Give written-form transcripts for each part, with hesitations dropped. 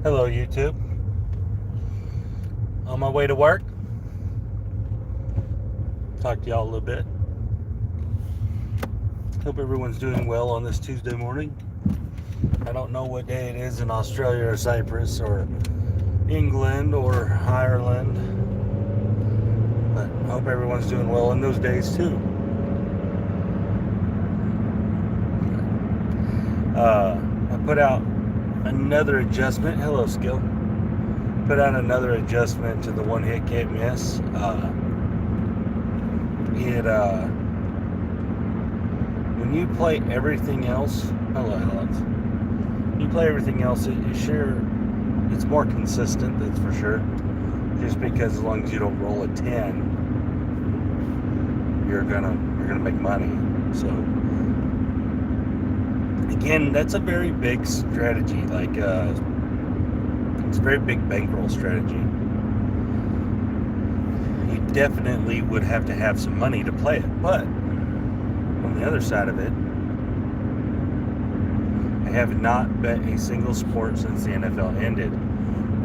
Hello, YouTube. On my way to work. Talk to y'all a little bit. Hope everyone's doing well on this Tuesday morning. I don't know what day it is in Australia or Cyprus or England or Ireland, but I hope everyone's doing well in those days too. I put out another adjustment. Hello, Skill. Put out another adjustment to the one hit can't miss. When you play everything else, hello, Alex. You play everything else, it's more consistent. That's for sure. Just because as long as you don't roll a 10, you're gonna make money. So again, that's a very big strategy. It's a very big bankroll strategy. You definitely would have to have some money to play it. But on the other side of it, I have not bet a single sport since the NFL ended.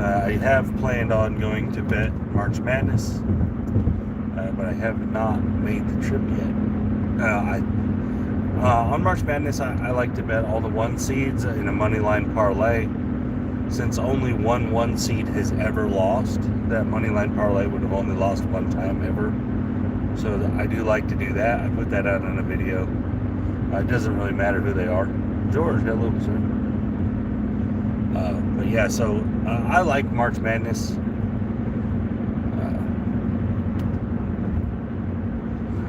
I have planned on going to bet March Madness, but I have not made the trip yet. On March Madness, I like to bet all the 1 seeds in a money line parlay. Since only one seed has ever lost, that money line parlay would have only lost one time ever. So I do like to do that. I put that out in a video. It doesn't really matter who they are. George, hello, sir. But yeah, so I like March Madness.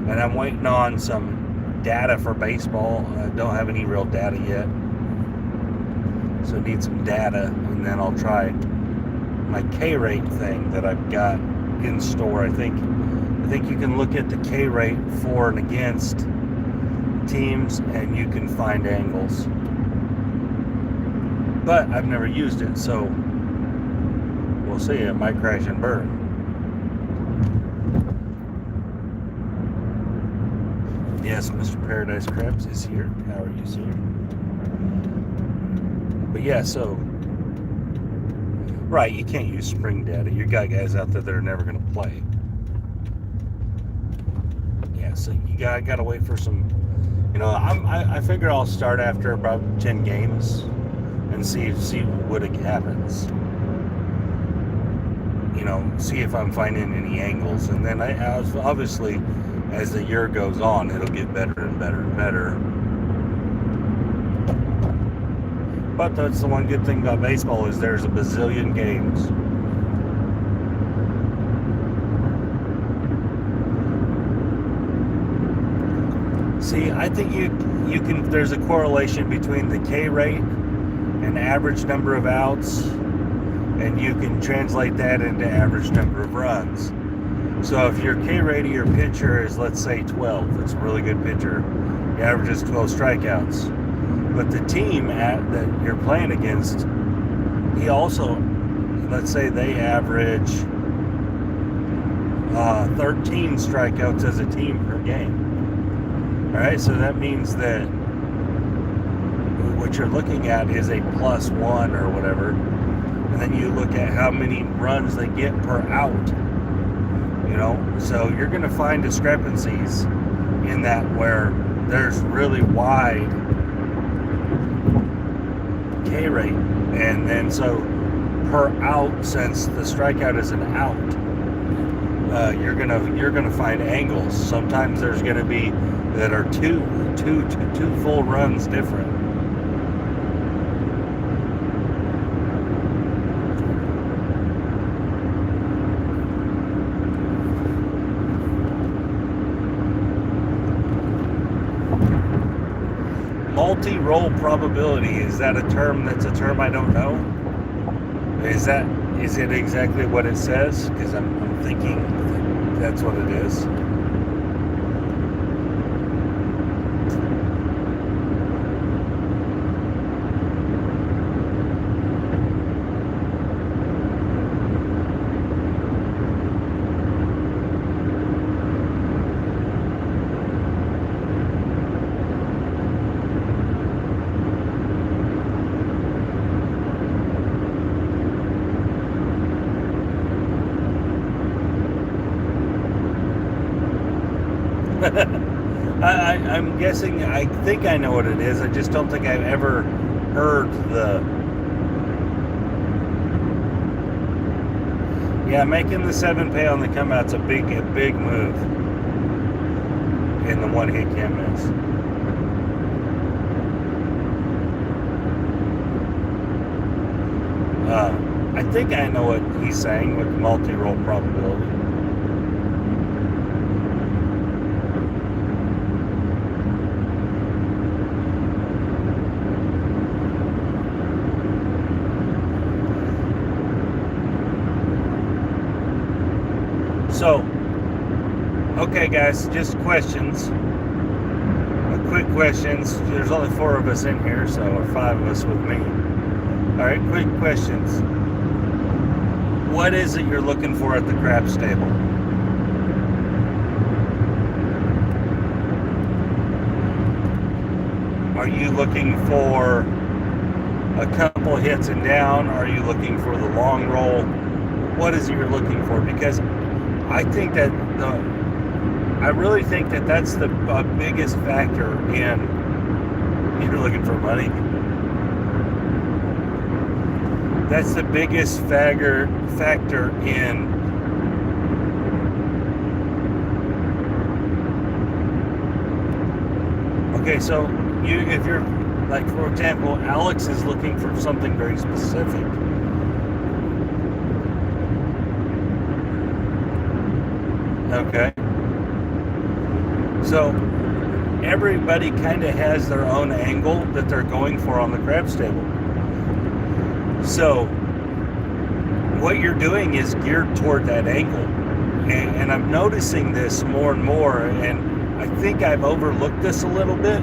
And I'm waiting on some data for baseball. I don't have any real data yet. So I need some data, and then I'll try my K-rate thing that I've got in store. I think you can look at the K-rate for and against teams, and you can find angles. But I've never used it, so we'll see. It might crash and burn. Yes, Mr. Paradise Crabs is here. How are you, sir? But yeah, so right, you can't use spring data. You got guys out there that are never going to play. Yeah, so you got to wait for some. I figure I'll start after about 10 games and see what happens. See if I'm finding any angles, and then obviously as the year goes on, it'll get better and better and better. But that's the one good thing about baseball is there's a bazillion games. See, I think you can. There's a correlation between the K rate and average number of outs, and you can translate that into average number of runs. So if your K rate of your pitcher is, let's say, 12, it's a really good pitcher. He averages 12 strikeouts. But the team that you're playing against, he also, let's say they average 13 strikeouts as a team per game. All right, so that means that what you're looking at is a +1 or whatever, and then you look at how many runs they get per out. So you're going to find discrepancies in that where there's really wide K rate, and then so per out, since the strikeout is an out, you're gonna find angles. Sometimes there's gonna be that are two full runs different. Multi-roll probability, is that a term that's a term I don't know? Is it exactly what it says? Because I'm thinking that's what it is. I'm guessing, I think I know what it is. I just don't think I've ever heard the... Yeah, making the 7 pay on the come out's a big move in the one hit can't miss. I think I know what he's saying with multi-roll probability. So, okay guys, just questions. Quick questions. There's only 4 of us in here, so, or 5 of us with me. Alright, quick questions. What is it you're looking for at the craps table? Are you looking for a couple hits and down? Are you looking for the long roll? What is it you're looking for? Because I think that I really think that that's the biggest factor in... You're looking for money? That's the biggest factor in... Okay, so if you're, like, for example, Alex is looking for something very specific. Okay. So everybody kind of has their own angle that they're going for on the craps table. So what you're doing is geared toward that angle. And I'm noticing this more and more, and I think I've overlooked this a little bit,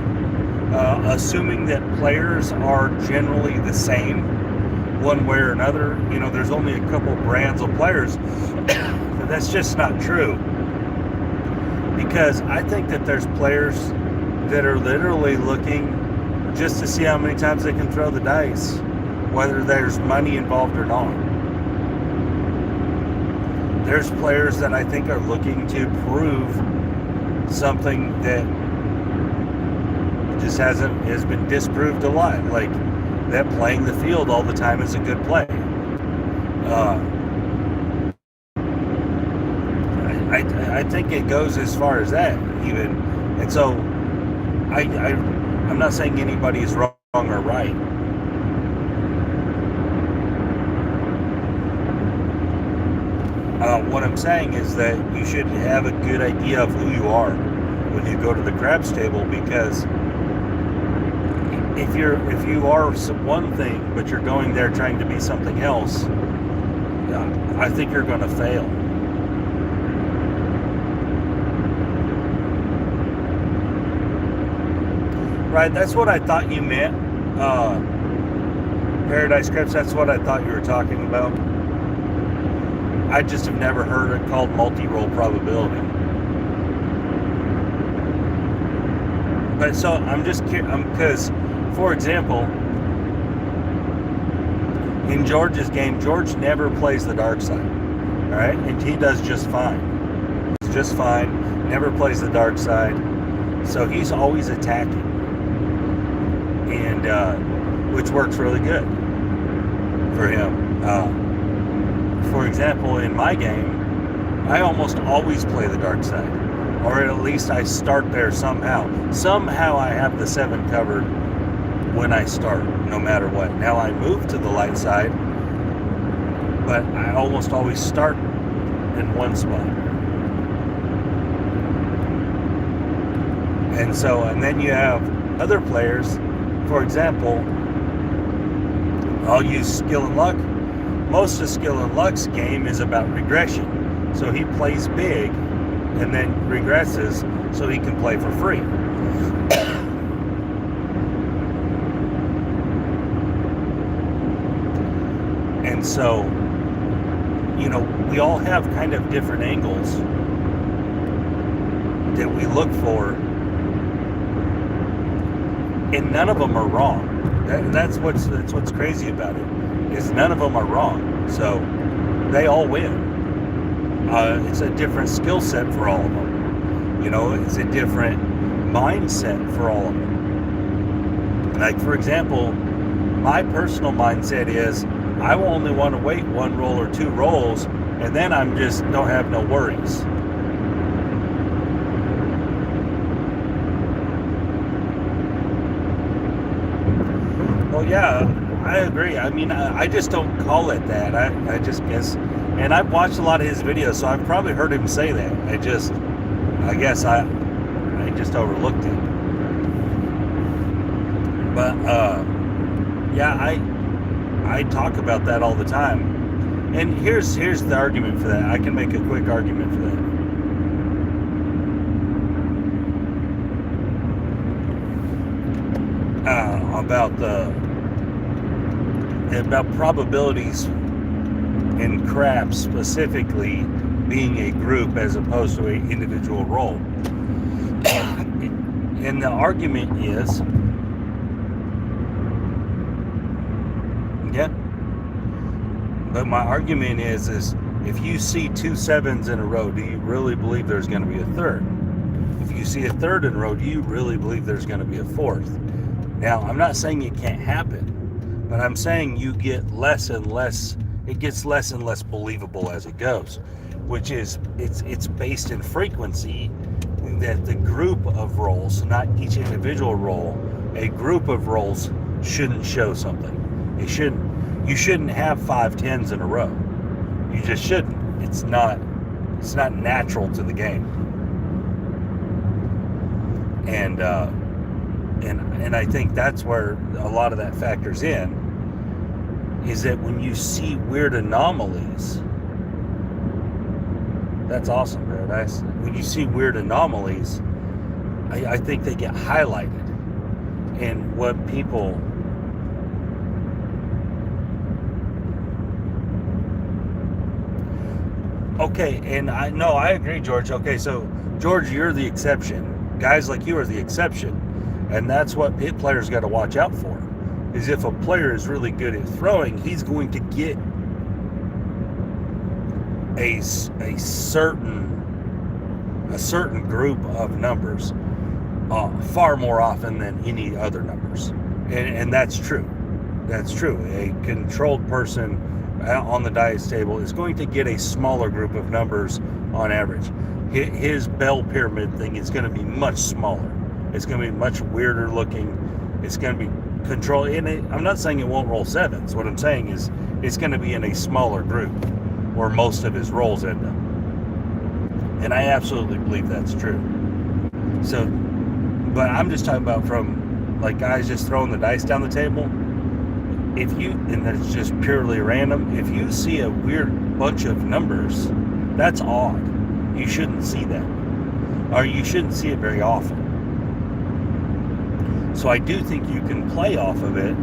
assuming that players are generally the same one way or another. You know, there's only a couple brands of players, but that's just not true. Because I think that there's players that are literally looking just to see how many times they can throw the dice, whether there's money involved or not. There's players that I think are looking to prove something that just has been disproved a lot, like that playing the field all the time is a good play. I think it goes as far as that even, and so I'm not saying anybody is wrong or right. What I'm saying is that you should have a good idea of who you are when you go to the craps table, because if you are one thing but you're going there trying to be something else, I think you're going to fail. Right, that's what I thought you meant. Paradise Craps, that's what I thought you were talking about. I just have never heard it called multi-roll probability. But so I'm just curious, because, for example, in George's game, George never plays the dark side, all right? And he does just fine. He's just fine, never plays the dark side, so he's always attacking, and which works really good for him. For example, in my game, I almost always play the dark side, or at least I start there somehow. Somehow I have the 7 covered when I start, no matter what. Now I move to the light side, but I almost always start in one spot. And so, and then you have other players, for example, I'll use Skill and Luck. Most of Skill and Luck's game is about regression. So he plays big and then regresses so he can play for free. And so, you know, we all have kind of different angles that we look for, and none of them are wrong. That's what's crazy about it, is none of them are wrong. So they all win. It's a different skill set for all of them. You know, it's a different mindset for all of them. Like, for example, my personal mindset is I will only want to wait 1 roll or 2 rolls, and then I'm just don't have no worries. Well, yeah, I agree. I mean, I just don't call it that. I just guess, and I've watched a lot of his videos, so I've probably heard him say that. I guess I just overlooked it. But yeah, I talk about that all the time. And here's the argument for that. I can make a quick argument for that. About probabilities in craps specifically being a group as opposed to an individual role. And the argument is, yeah, but my argument is if you see 2 7s in a row, do you really believe there's going to be a third? If you see a third in a row, do you really believe there's going to be a fourth? Now, I'm not saying it can't happen, but I'm saying you get less and less, it gets less and less believable as it goes, which is, it's based in frequency, that the group of rolls, not each individual roll, a group of rolls shouldn't show something. You shouldn't have 5 10s in a row. You just shouldn't. It's not natural to the game. And I think that's where a lot of that factors in, is that when you see weird anomalies, that's awesome, Paradise. When you see weird anomalies, I think they get highlighted. And what people... Okay, and I agree, George. Okay, so, George, you're the exception. Guys like you are the exception. And that's what pit players got to watch out for. Is if a player is really good at throwing, he's going to get a certain group of numbers far more often than any other numbers. And that's true. That's true. A controlled person on the dice table is going to get a smaller group of numbers on average. His bell pyramid thing is going to be much smaller. It's going to be much weirder looking. It's going to be controlled. I'm not saying it won't roll 7s. What I'm saying is it's going to be in a smaller group where most of his rolls end up. And I absolutely believe that's true. So, but I'm just talking about from like guys just throwing the dice down the table. And that's just purely random, if you see a weird bunch of numbers, that's odd. You shouldn't see that. Or you shouldn't see it very often. So I do think you can play off of it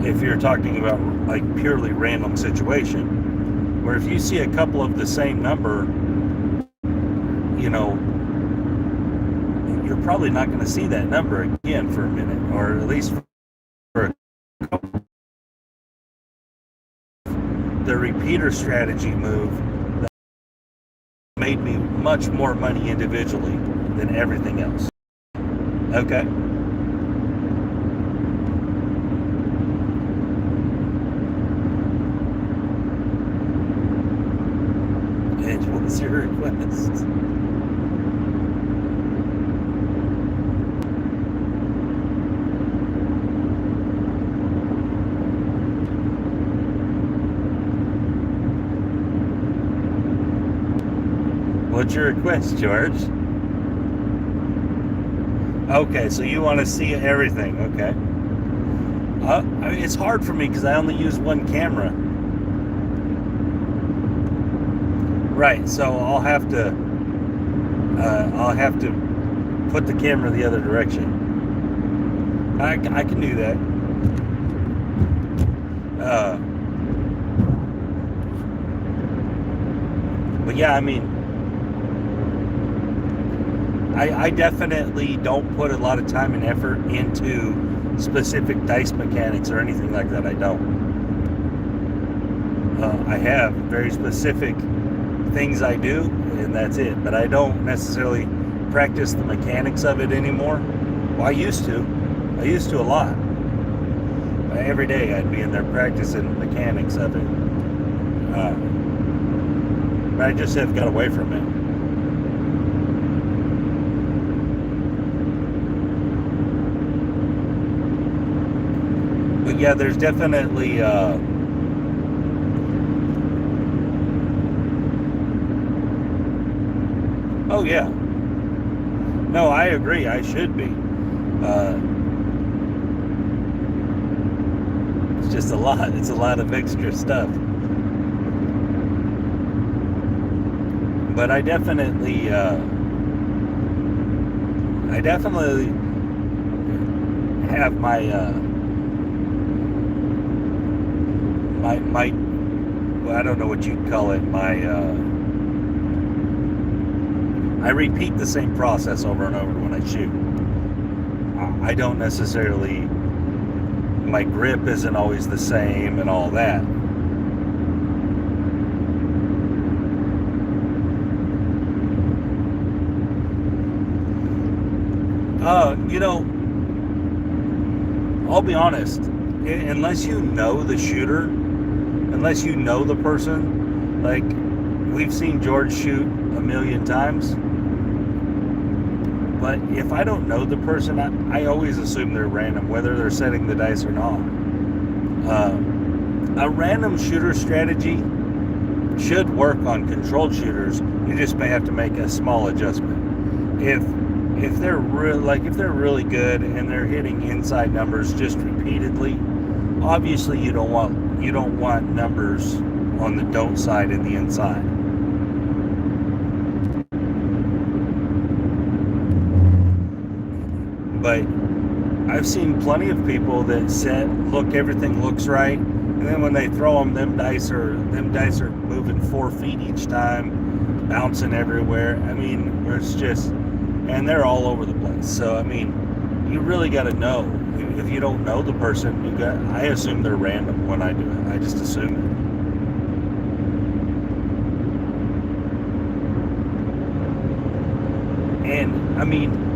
if you're talking about like purely random situation, where if you see a couple of the same number, you know, you're probably not going to see that number again for a minute, or at least for a couple. The repeater strategy move that made me much more money individually than everything else. Okay. And what's your request? What's your request, George? Okay, so you want to see everything, okay. I mean, it's hard for me because I only use one camera. Right, so I'll have to put the camera the other direction. I can do that. But yeah, I mean, I definitely don't put a lot of time and effort into specific dice mechanics or anything like that. I don't. I have very specific things I do, and that's it. But I don't necessarily practice the mechanics of it anymore. Well, I used to a lot. Every day I'd be in there practicing the mechanics of it. But I just have got away from it. But yeah, there's definitely oh yeah. No, I agree. I should be. It's just a lot. It's a lot of extra stuff. But I definitely have my well, I don't know what you'd call it. I repeat the same process over and over when I shoot. I don't necessarily, my grip isn't always the same and all that. You know, I'll be honest, unless you know the shooter, unless you know the person, like we've seen George shoot a million times, but if I don't know the person, I always assume they're random, whether they're setting the dice or not. A random shooter strategy should work on controlled shooters. You just may have to make a small adjustment. If they're really good and they're hitting inside numbers just repeatedly, obviously you don't want numbers on the don't side and the inside. But I've seen plenty of people that everything looks right, and then when they throw them dice are moving 4 feet each time, bouncing everywhere. I mean, it's just, and they're all over the place. So I mean, you really got to know. If you don't know the person, I assume they're random when I do it. I just assume it. And I mean,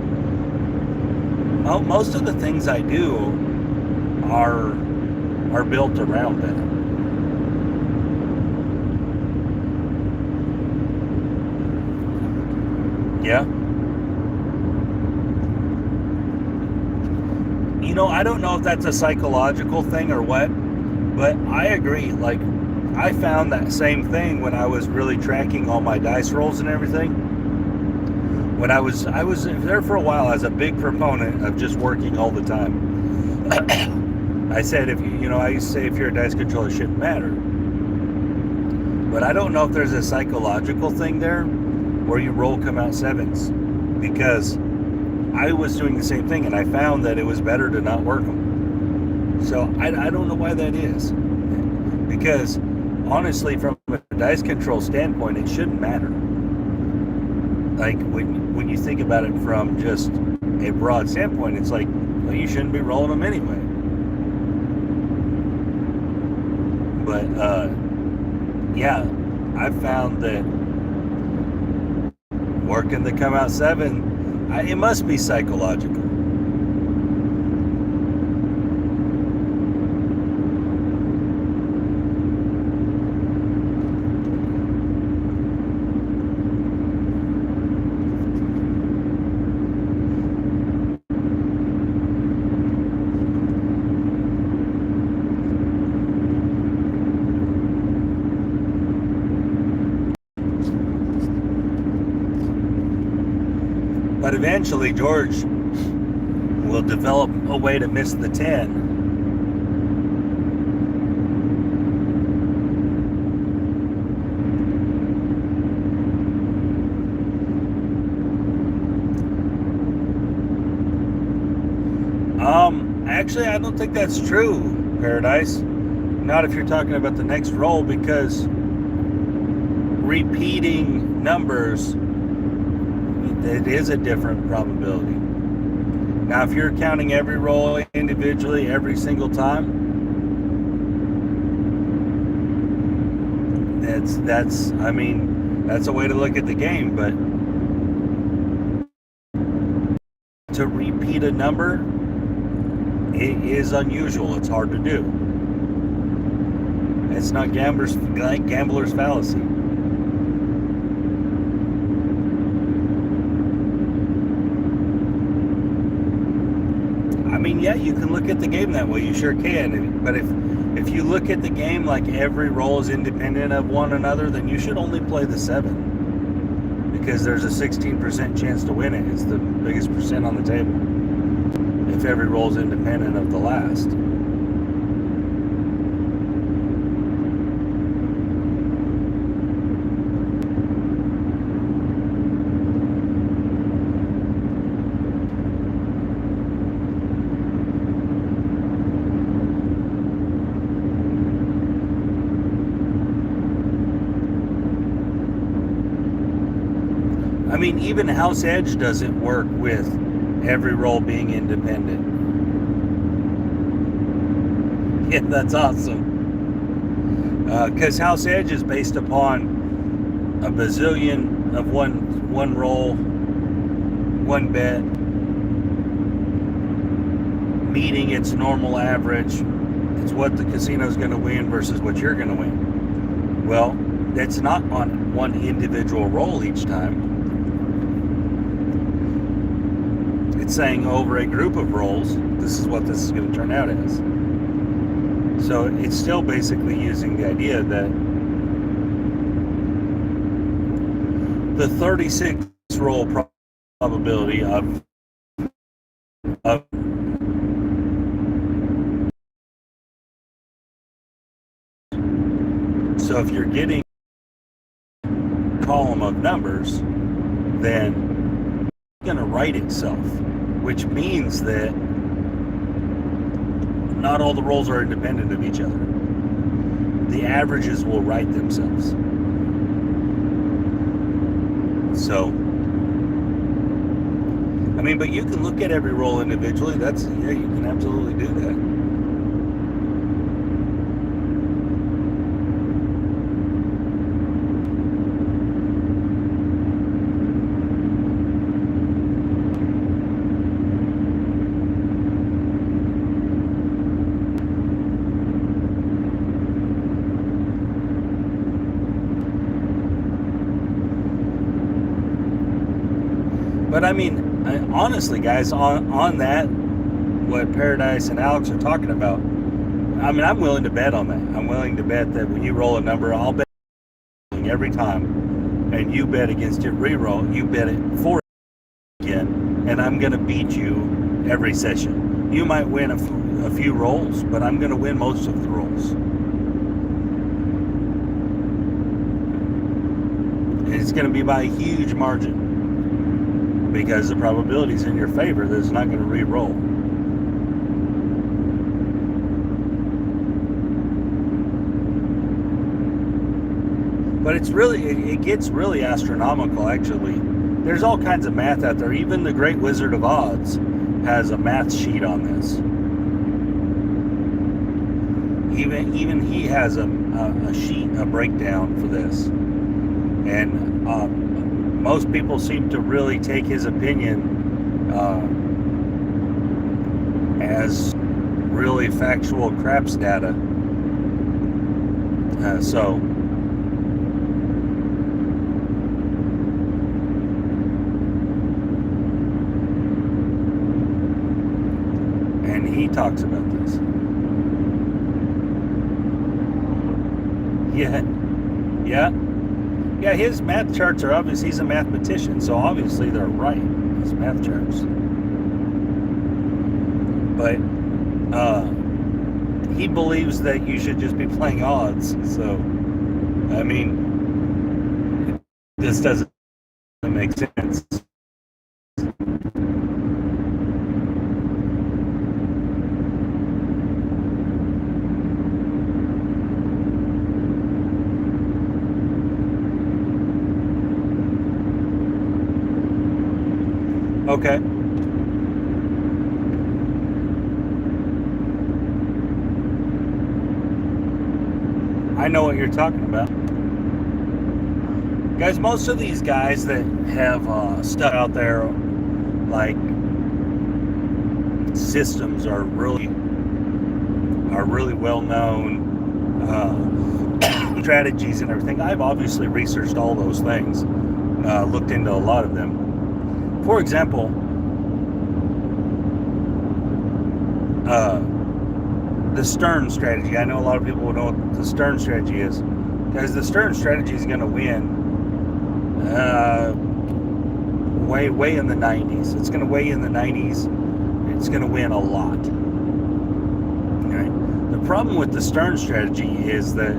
most of the things I do are built around that. Yeah. You know, I don't know if that's a psychological thing or what, but I agree. Like, I found that same thing when I was really tracking all my dice rolls and everything. When I was there for a while, I was a big proponent of just working all the time. I said, I used to say if you're a dice controller, it shouldn't matter. But I don't know if there's a psychological thing there where you roll come out sevens, because I was doing the same thing and I found that it was better to not work them. So I don't know why that is, because honestly, from a dice control standpoint, it shouldn't matter. Like when you think about it from just a broad standpoint, it's like, well, you shouldn't be rolling them anyway. But yeah, I've found that working the come out seven, it must be psychological. But eventually, George will develop a way to miss the 10. Actually, I don't think that's true, Paradise. Not if you're talking about the next roll, because repeating numbers, it is a different probability. Now, if you're counting every roll individually every single time, that's a way to look at the game, but to repeat a number, it is unusual. It's hard to do. It's not gambler's fallacy. I mean, yeah, you can look at the game that way. You sure can. But if you look at the game like every roll is independent of one another, then you should only play the 7, because there's a 16% chance to win it. It's the biggest percent on the table if every roll is independent of the last. I mean, even House Edge doesn't work with every roll being independent. Yeah, that's awesome. Because House Edge is based upon a bazillion of one roll, one bet, meeting its normal average. It's what the casino's going to win versus what you're going to win. Well, it's not on one individual roll each time. It's saying over a group of rolls, this is what this is going to turn out as. So it's still basically using the idea that the 36 roll probability of so if you're getting a column of numbers, then it's going to write itself, which means that not all the rolls are independent of each other. The averages will write themselves. So, I mean, but you can look at every roll individually. Yeah, you can absolutely do that. But I mean, honestly, guys, on that, what Paradise and Alex are talking about, I mean, I'm willing to bet on that. I'm willing to bet that when you roll a number, I'll bet every time, and you bet against it re-roll, you bet it for it again, and I'm going to beat you every session. You might win a few rolls, but I'm going to win most of the rolls. And it's going to be by a huge margin, because the probability is in your favor that it's not going to re-roll. But it gets really astronomical, actually. There's all kinds of math out there. Even the Great Wizard of Oz has a math sheet on this. Even he has a sheet, a breakdown for this. And most people seem to really take his opinion as really factual craps data. And he talks about this. Yeah, his math charts are obvious. He's a mathematician, so obviously they're right, his math charts. But he believes that you should just be playing odds. So, I mean, this doesn't make sense. Okay. I know what you're talking about. Guys, most of these guys that have stuff out there, like systems are really well known, strategies and everything. I've obviously researched all those things, looked into a lot of them. For example, the Stern strategy. I know a lot of people will know what the Stern strategy is, because the Stern strategy is going to win way in the 90s. It's going to weigh in the 90s. It's going to win a lot. Okay? The problem with the Stern strategy is that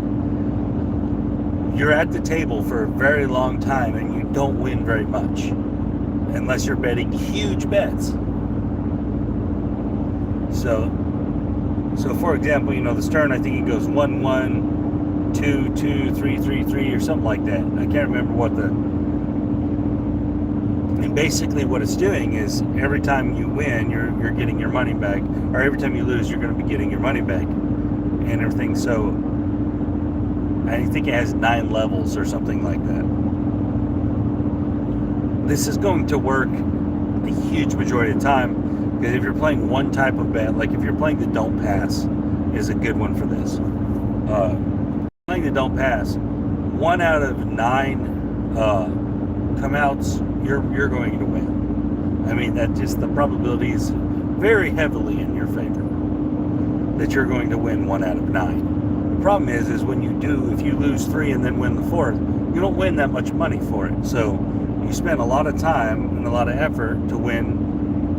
you're at the table for a very long time and you don't win very much unless you're betting huge bets. So for example, the Stern, I think it goes 1-1, 2-2, 3-3-3, or something like that. I can't remember and basically what it's doing is every time you win, you're getting your money back, or every time you lose, you're going to be getting your money back and everything. So I think it has 9 levels or something like that. This is going to work a huge majority of the time, because if you're playing one type of bet, like if you're playing the don't pass, is a good one for this. Playing the don't pass, 1 out of 9 come outs, you're going to win. I mean, that just, the probability is very heavily in your favor that you're going to win 1 out of 9. The problem is when you do, if you lose 3 and then win the 4th, you don't win that much money for it. So you spend a lot of time and a lot of effort to win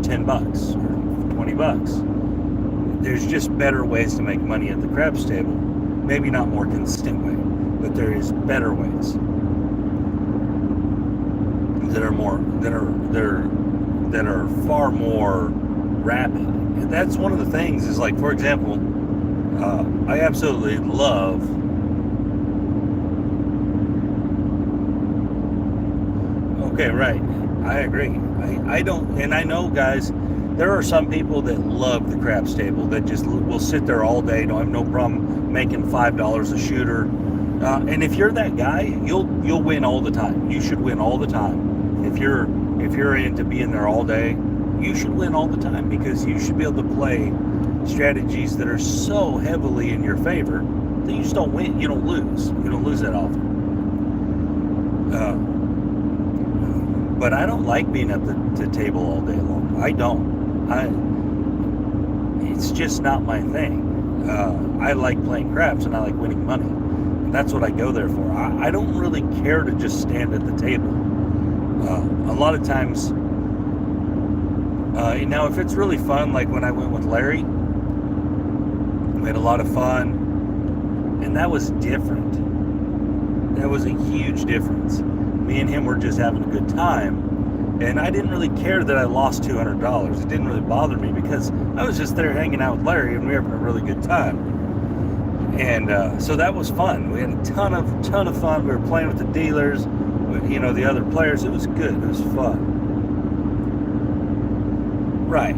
$10 or $20. There's just better ways to make money at the craps table. Maybe not more consistent way, but there is better ways that are far more rapid. And that's one of the things is, like, for example, I absolutely love okay, right. I agree. I don't, and I know, guys, there are some people that love the craps table that just will sit there all day, don't have no problem making $5 a shooter. And if you're that guy, you'll win all the time. You should win all the time. If you're into being there all day, you should win all the time, because you should be able to play strategies that are so heavily in your favor that you just don't win. You don't lose. You don't lose that often. But I don't like being at the table all day long. I don't. It's just not my thing. I like playing craps and I like winning money. And that's what I go there for. I don't really care to just stand at the table. A lot of times, now if it's really fun, like when I went with Larry, we had a lot of fun, and that was different. That was a huge difference. Me and him were just having a good time, and I didn't really care that I lost $200. It didn't really bother me, because I was just there hanging out with Larry, and we were having a really good time. And so that was fun. We had a ton of fun. We were playing with the dealers, with, the other players. It was good. It was fun. Right.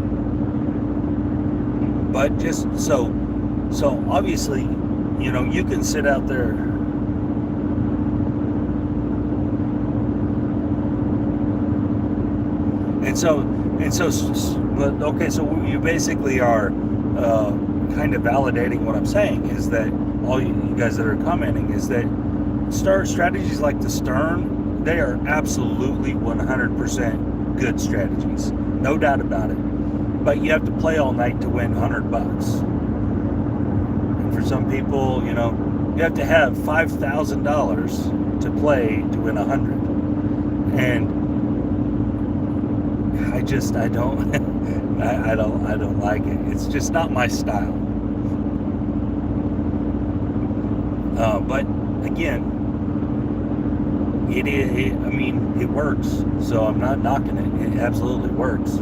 But just so obviously, you can sit out there. But okay, so you basically are kind of validating what I'm saying, is that all you guys that are commenting is that strategies like the Stern, they are absolutely 100% good strategies, no doubt about it. But you have to play all night to win $100. And for some people, you have to have $5,000 to play to win 100. And I don't I don't like it. It's just not my style. But again, it works. So I'm not knocking it. It absolutely works.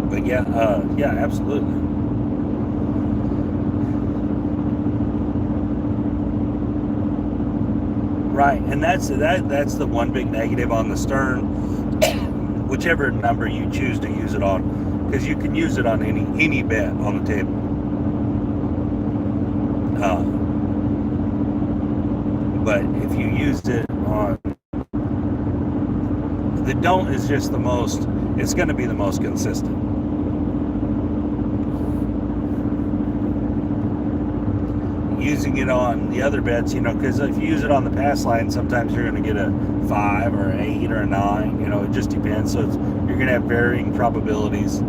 But yeah, absolutely. Right, and that's the one big negative on the Stern, whichever number you choose to use it on, because you can use it on any bet on the table. Uh, but if you used it on the don't is just the most, it's going to be the most consistent. Using it on the other bets, because if you use it on the pass line, sometimes you're going to get a 5 or an 8 or a 9, it just depends. So you're going to have varying probabilities.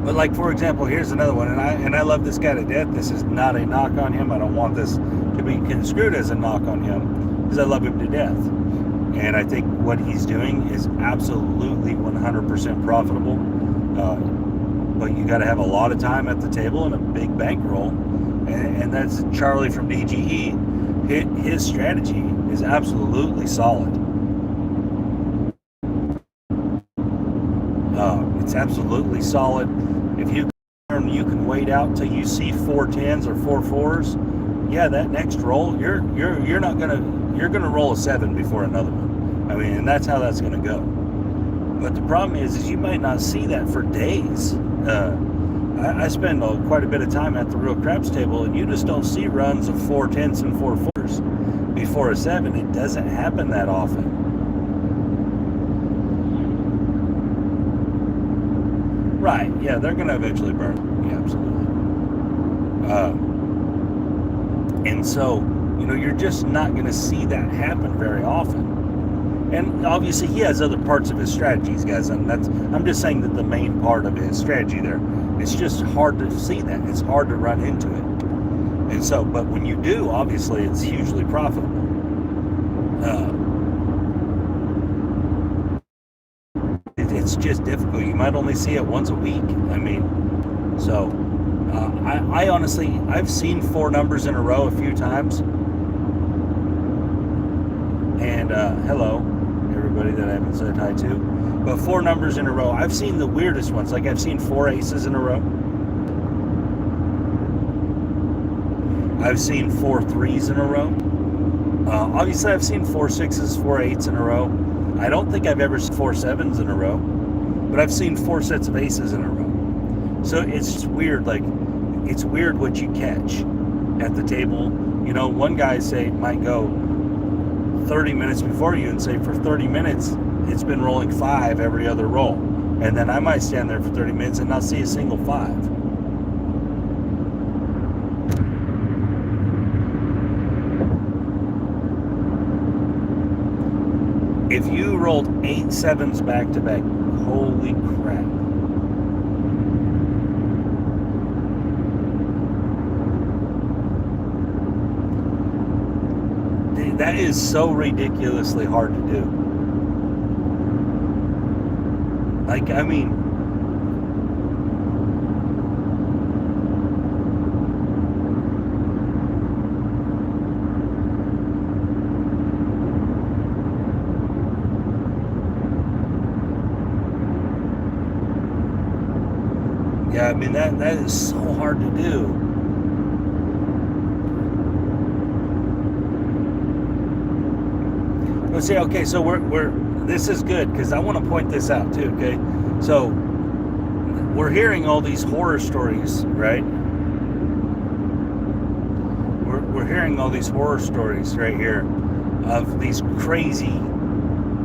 But like, for example, here's another one, and I love this guy to death. This is not a knock on him. I don't want this to be construed as a knock on him, because I love him to death. And I think what he's doing is absolutely 100% profitable. But you got to have a lot of time at the table and a big bankroll. And that's Charlie from DGE. His strategy is absolutely solid. It's absolutely solid. If you can wait out till you see 4 10s or 4 4s. Yeah, that next roll, you're gonna roll a 7 before another one. I mean, and that's how that's gonna go. But the problem is you might not see that for days. I spend quite a bit of time at the Real Craps table, and you just don't see runs of 4 10s and 4 4s before a 7. It doesn't happen that often. Right? Yeah, they're gonna eventually burn. Yeah, absolutely. And so, you're just not going to see that happen very often. And obviously, he has other parts of his strategies, guys. And I'm just saying that the main part of his strategy there, it's just hard to see that. It's hard to run into it. And so, but when you do, obviously, it's hugely profitable. It's just difficult. You might only see it once a week. I mean, so... I honestly, I've seen 4 numbers in a row a few times. And hello, everybody that I haven't said hi to. But 4 numbers in a row. I've seen the weirdest ones. Like I've seen 4 aces in a row. I've seen 4 3s in a row. Obviously, I've seen 4 6s, 4 8s in a row. I don't think I've ever seen 4 7s in a row. But I've seen 4 sets of aces in a row. So it's just weird, like, it's weird what you catch at the table. One guy might go 30 minutes before you and say for 30 minutes, it's been rolling 5 every other roll. And then I might stand there for 30 minutes and not see a single 5. If you rolled 8 7s back to back, holy crap. That is so ridiculously hard to do. Like, I mean, yeah, I mean, that is so hard to do. Let's see. Okay, so we're this is good because I want to point this out too. Okay, so we're hearing all these horror stories, right? We're hearing all these horror stories right here of these crazy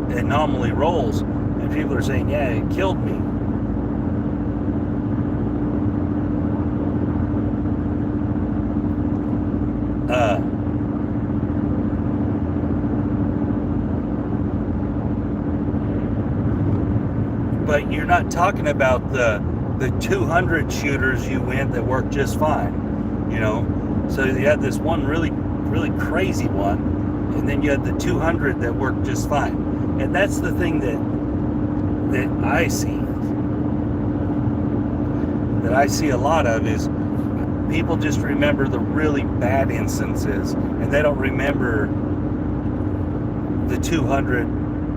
anomaly rolls, and people are saying, "Yeah, it killed me." But you're not talking about the 200 shooters you went that worked just fine, So you had this one really, really crazy one, and then you had the 200 that worked just fine. And that's the thing that I see a lot of is people just remember the really bad instances, and they don't remember the 200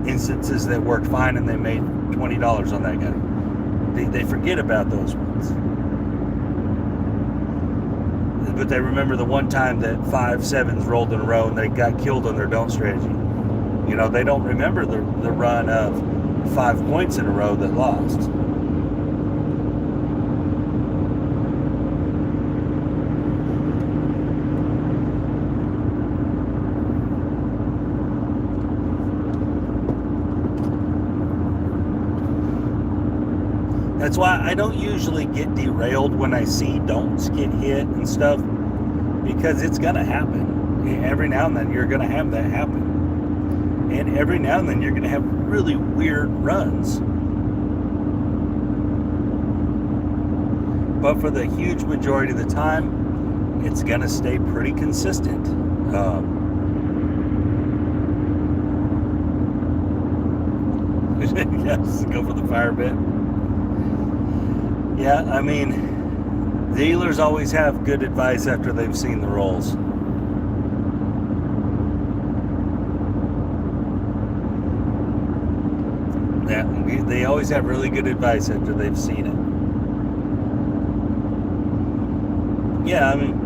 instances that worked fine and they made $20 on that guy. They forget about those ones. But they remember the one time that 5 7s rolled in a row and they got killed on their don't strategy. They don't remember the run of 5 points in a row that lost. That's why I don't usually get derailed when I see don'ts get hit and stuff, because it's going to happen. Every now and then you're going to have that happen. And every now and then you're going to have really weird runs. But for the huge majority of the time, it's going to stay pretty consistent. Yes, go for the fire bit. Yeah, I mean, dealers always have good advice after they've seen the rolls. Yeah, they always have really good advice after they've seen it. Yeah, I mean,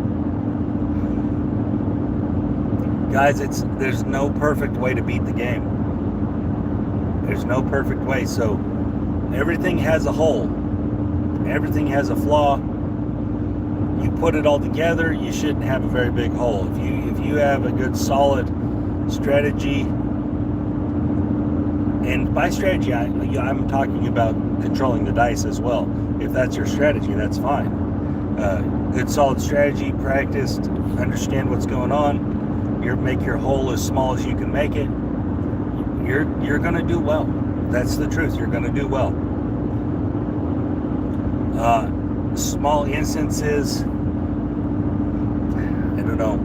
guys, there's no perfect way to beat the game. There's no perfect way. So everything has a hole. Everything has a flaw. You put it all together, you shouldn't have a very big hole. If you have a good solid strategy, and by strategy I'm talking about controlling the dice as well. If that's your strategy, that's fine. Good solid strategy, practiced, understand what's going on. Make your hole as small as you can make it. You're going to do well. That's the truth. You're going to do well. Small instances, I don't know.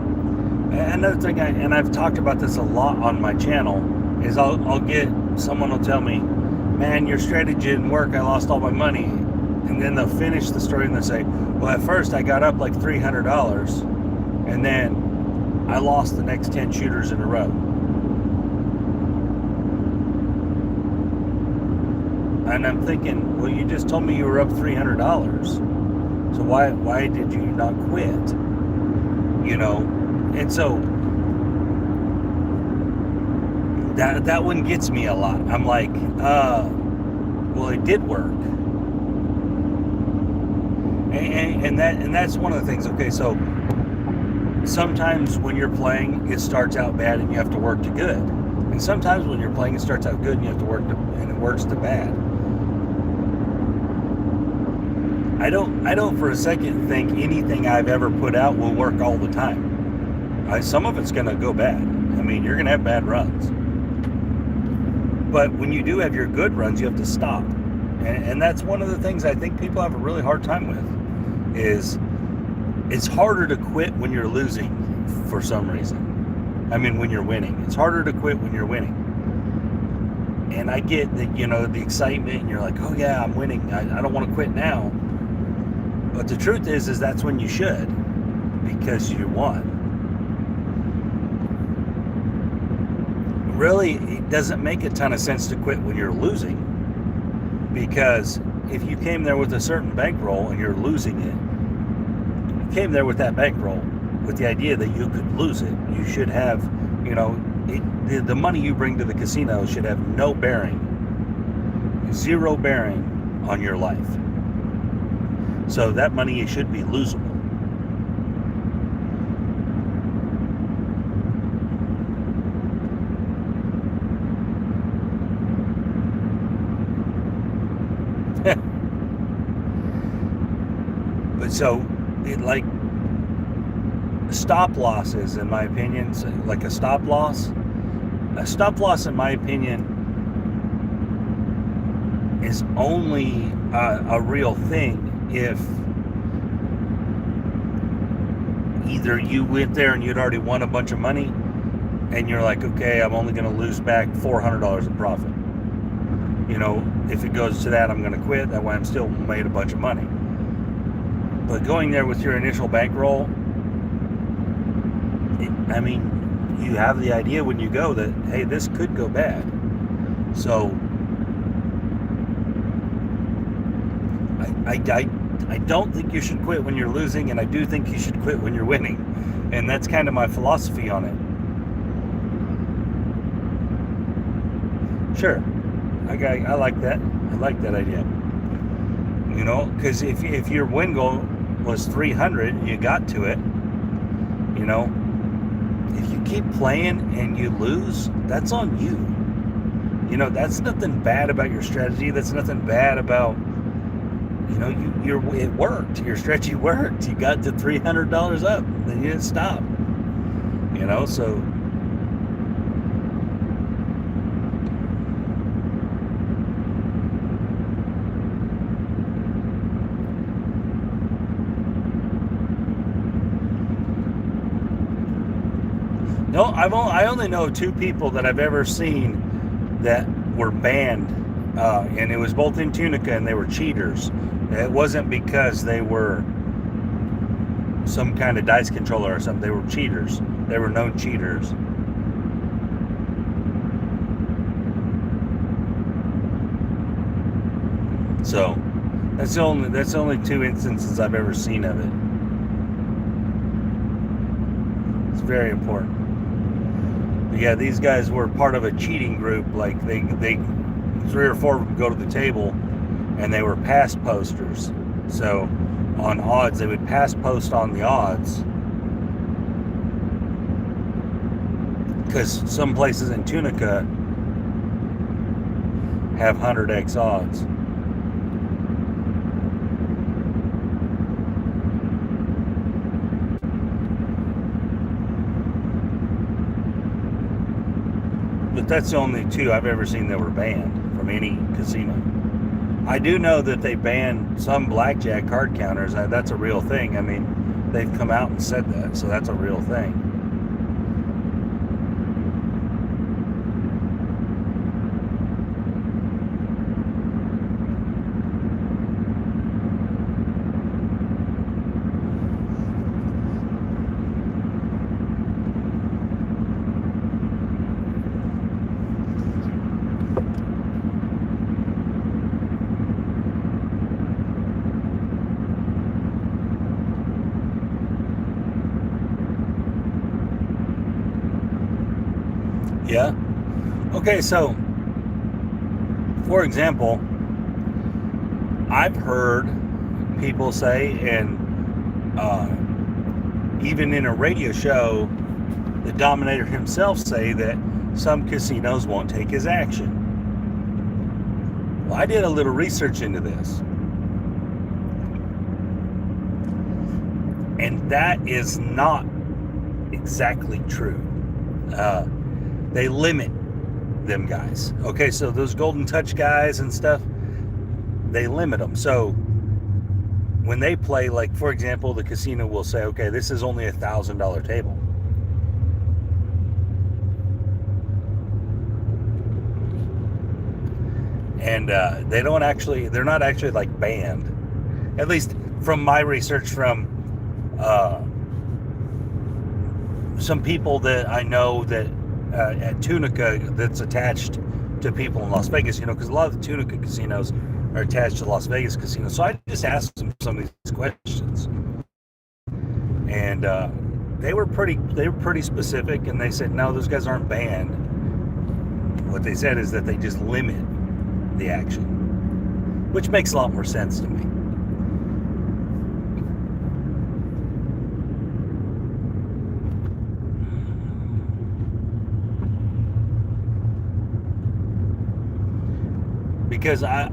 Another thing, I've talked about this a lot on my channel, is I'll get, someone will tell me, man, your strategy didn't work, I lost all my money. And then they'll finish the story and they'll say, well, at first I got up like $300, and then I lost the next 10 shooters in a row. And I'm thinking, well, you just told me you were up $300. So why did you not quit? You know, and so that one gets me a lot. I'm like, well, it did work. And that's one of the things. Okay, so sometimes when you're playing, it starts out bad and you have to work to good. And sometimes when you're playing, it starts out good and you have to work to, and it works to bad. I don't for a second think anything I've ever put out will work all the time. Some of it's going to go bad. I mean, you're going to have bad runs. But when you do have your good runs, you have to stop. And that's one of the things I think people have a really hard time with, is it's harder to quit when you're losing for some reason. I mean, when you're winning. It's harder to quit when you're winning. And I get that, you know, the excitement, and you're like, oh yeah, I'm winning. I don't want to quit now. But the truth is that's when you should, because you won. Really, it doesn't make a ton of sense to quit when you're losing, because if you came there with a certain bankroll and you're losing it, you came there with that bankroll with the idea that you could lose it. You should have, you know, the money you bring to the casino should have no bearing, zero bearing on your life. So that money should be losable. But so, like, stop losses, in my opinion, like a stop loss in my opinion is only a real thing if either you went there and you'd already won a bunch of money and you're like, okay, I'm only going to lose back $400 in profit. You know, if it goes to that, I'm going to quit. That way I'm still made a bunch of money. But going there with your initial bankroll, I mean, you have the idea when you go that, hey, this could go bad. So I don't think you should quit when you're losing, and I do think you should quit when you're winning. And that's kind of my philosophy on it. Sure, I like that. I like that idea. You know, because if your win goal was 300, you got to it. You know, if you keep playing and you lose, that's on you. You know, that's nothing bad about your strategy. That's nothing bad about, you know, it worked. Your strategy worked. You got to $300 up. Then you didn't stop. You know, so. No, I only know 2 people that I've ever seen that were banned, and it was both in Tunica, and they were cheaters. It wasn't because they were some kind of dice controller or something. They were cheaters. They were known cheaters. So that's the only 2 instances I've ever seen of it. It's very important. But yeah, these guys were part of a cheating group. Like they 3 or 4 would go to the table, and they were pass posters. So on odds, they would pass post on the odds, because some places in Tunica have 100x odds. But that's the only 2 I've ever seen that were banned from any casino. I do know that they banned some blackjack card counters. That's a real thing. I mean, they've come out and said that, so that's a real thing. Yeah. Okay, so for example, I've heard people say, and even in a radio show, the Dominator himself say that some casinos won't take his action. Well, I did a little research into this, and that is not exactly true. They limit them guys. Okay, so those Golden Touch guys and stuff, they limit them. So when they play, like for example, the casino will say, okay, this is only $1,000 table. And they're not actually like banned. At least from my research, from some people that I know that at Tunica that's attached to people in Las Vegas, you know, because a lot of the Tunica casinos are attached to Las Vegas casinos. So I just asked them some of these questions, and they were pretty specific, and they said no, those guys aren't banned. What they said is that they just limit the action, which makes a lot more sense to me. Because I've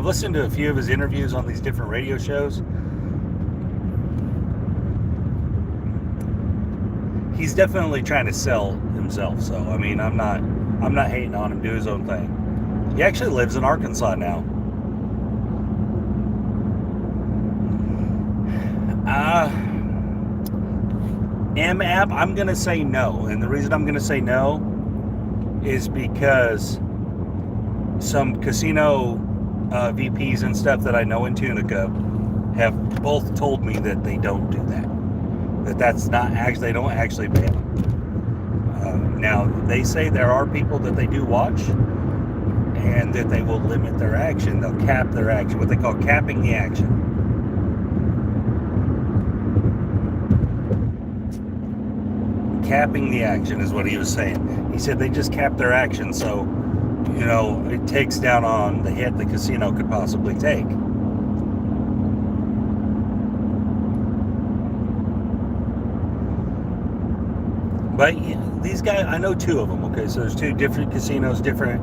listened to a few of his interviews on these different radio shows. He's definitely trying to sell himself. So I mean, I'm not hating on him. Do his own thing. He actually lives in Arkansas now. M-App, I'm gonna say no, and the reason I'm gonna say no is because some casino VPs and stuff that I know in Tunica have both told me that they don't do that. That's not actually, they don't actually ban. Now, they say there are people that they do watch, and that they will limit their action. They'll cap their action, what they call capping the action. capping the action is what he was saying. He said they just cap their action, so it takes down on the hit the casino could possibly take. But these guys, I know two of them. Okay, so there's two different casinos, different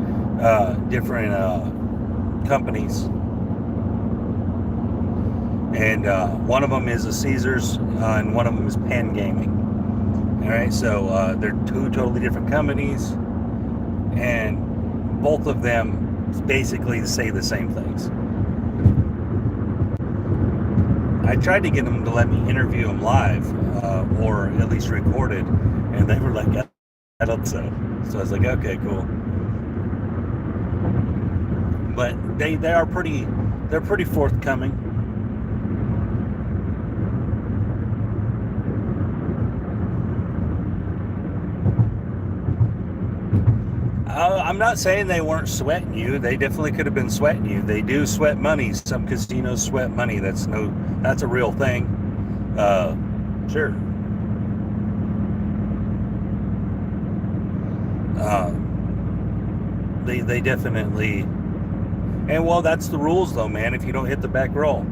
companies, and one of them is a Caesars, and one of them is Penn Gaming. All right, so they're two totally different companies, and both of them basically say the same things. I tried to get them to let me interview them live, or at least recorded, and they were like, I don't so. So I was like, okay, cool. But they're pretty forthcoming. I'm not saying they weren't sweating you. They definitely could have been sweating you. They do sweat money. Some casinos sweat money. That's a real thing. Sure. They definitely, and well, that's the rules though, man. If you don't hit the back roll,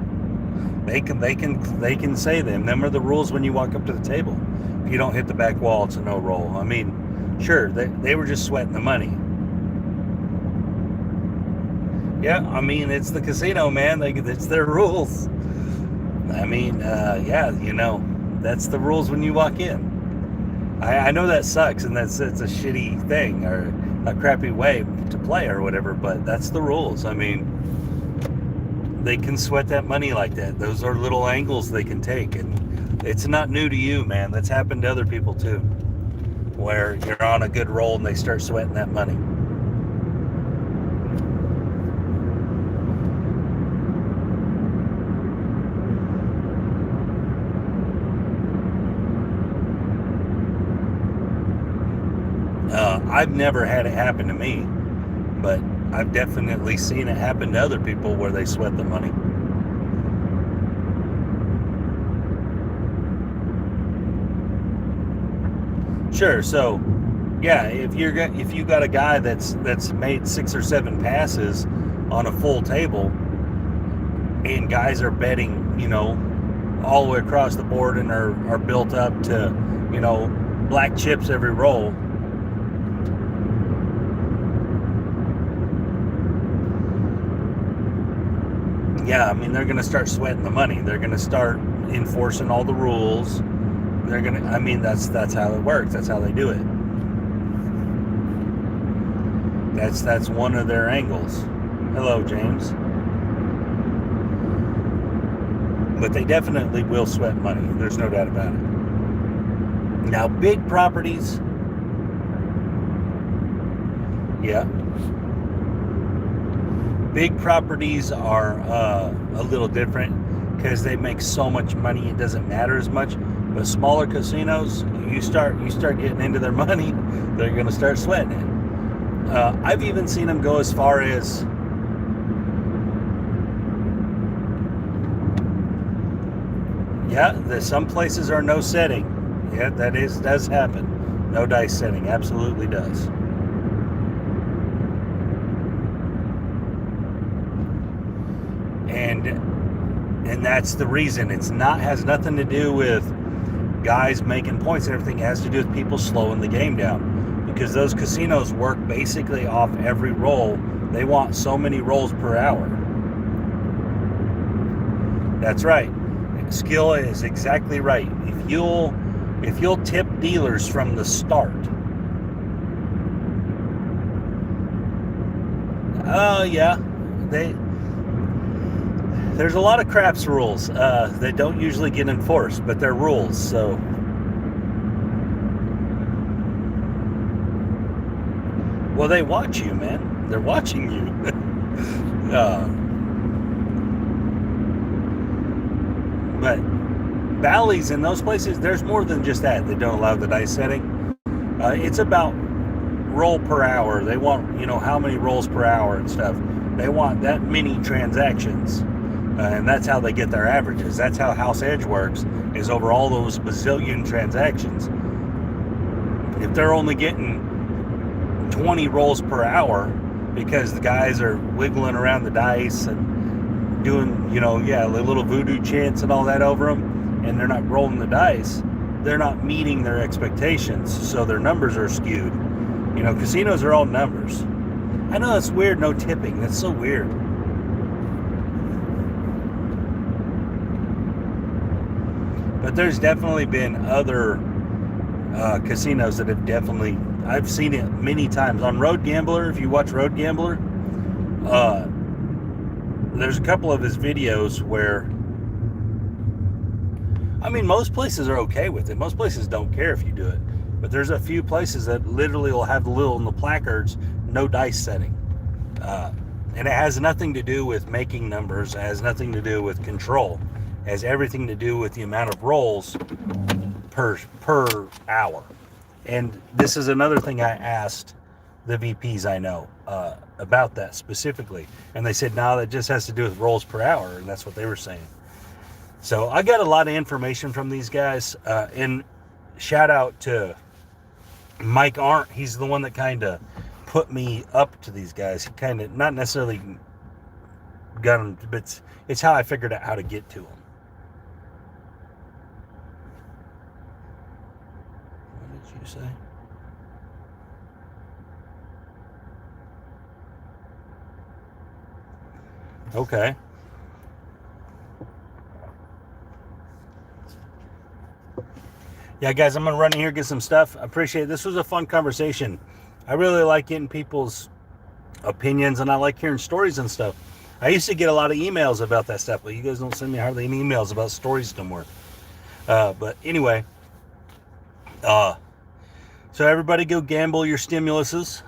they can say them are the rules when you walk up to the table. If you don't hit the back wall, it's a no roll. I mean, sure, they were just sweating the money. Yeah, I mean, it's the casino, man. It's their rules. I mean, yeah, that's the rules when you walk in. I know that sucks, and it's a shitty thing or a crappy way to play or whatever, but that's the rules. I mean, they can sweat that money like that. Those are little angles they can take, and it's not new to you, man. That's happened to other people too, where you're on a good roll and they start sweating that money. I've never had it happen to me, but I've definitely seen it happen to other people where they sweat the money. Sure. So, yeah, if you got a guy that's made 6 or 7 passes on a full table, and guys are betting, all the way across the board and are built up to, black chips every roll. Yeah, I mean, they're going to start sweating the money. They're going to start enforcing all the rules. That's how it works. That's how they do it. That's one of their angles. Hello, James. But they definitely will sweat money. There's no doubt about it. Now, big properties, yeah. Big properties are a little different because they make so much money it doesn't matter as much. But smaller casinos, you start getting into their money, they're going to start sweating it. I've even seen them go as far as some places are no setting. Yeah, does happen. No dice setting, absolutely does. And that's the reason. Has nothing to do with guys making points and everything. It has to do with people slowing the game down, because those casinos work basically off every roll. They want so many rolls per hour. That's right. Skill is exactly right. If you'll tip dealers from the start, there's a lot of craps rules that don't usually get enforced, but they're rules. So, well, they watch you, man. They're watching you. But Bally's in those places, there's more than just that. They don't allow the dice setting. It's about roll per hour. They want, how many rolls per hour and stuff. They want that many transactions. And that's how they get their averages. That's how House Edge works, is over all those bazillion transactions. if they're only getting 20 rolls per hour because the guys are wiggling around the dice and doing, the little voodoo chants and all that over them, and they're not rolling the dice, they're not meeting their expectations, so their numbers are skewed. Casinos are all numbers. I know that's weird, no tipping. That's so weird. But there's definitely been other casinos that have definitely, I've seen it many times. On Road Gambler, if you watch Road Gambler, there's a couple of his videos where, most places are okay with it. Most places don't care if you do it. But there's a few places that literally will have the little in the placards, no dice setting. And it has nothing to do with making numbers. It has nothing to do with control. It has everything to do with the amount of rolls per hour. And this is another thing I asked the VPs I know about that specifically. And they said, no, that just has to do with rolls per hour. And that's what they were saying. So I got a lot of information from these guys. And shout out to Mike Arndt. He's the one that kind of put me up to these guys. He kind of, not necessarily got them, but it's how I figured out how to get to them. What did you say? Okay. Yeah, guys, I'm going to run in here and get some stuff. I appreciate it. This was a fun conversation. I really like getting people's opinions, and I like hearing stories and stuff. I used to get a lot of emails about that stuff, but you guys don't send me hardly any emails about stories no more. But anyway, so everybody go gamble your stimuluses.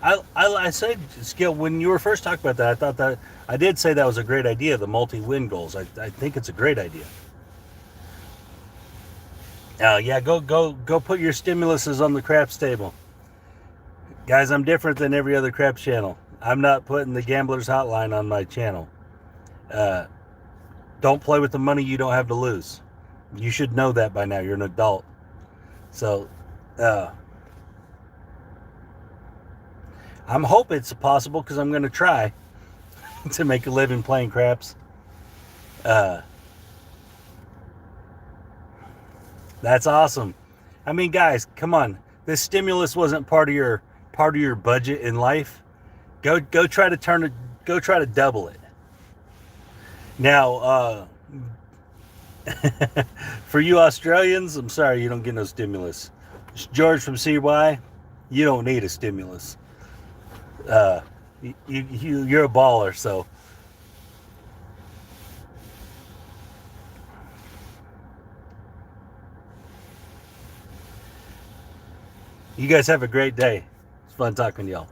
I said, Skill, when you were first talking about that, I thought that, I did say that was a great idea, the multi-win goals. I think it's a great idea. Yeah, go put your stimuluses on the craps table. Guys, I'm different than every other craps channel. I'm not putting the Gambler's Hotline on my channel. Don't play with the money you don't have to lose. You should know that by now. You're an adult. So, I'm hoping it's possible because I'm going to try to make a living playing craps. That's awesome. Guys, come on. This stimulus wasn't part of your budget in life. Go try to double it. Now, for you Australians, I'm sorry you don't get no stimulus. George from CY, you don't need a stimulus. You're a baller, so. You guys have a great day. It's fun talking to y'all.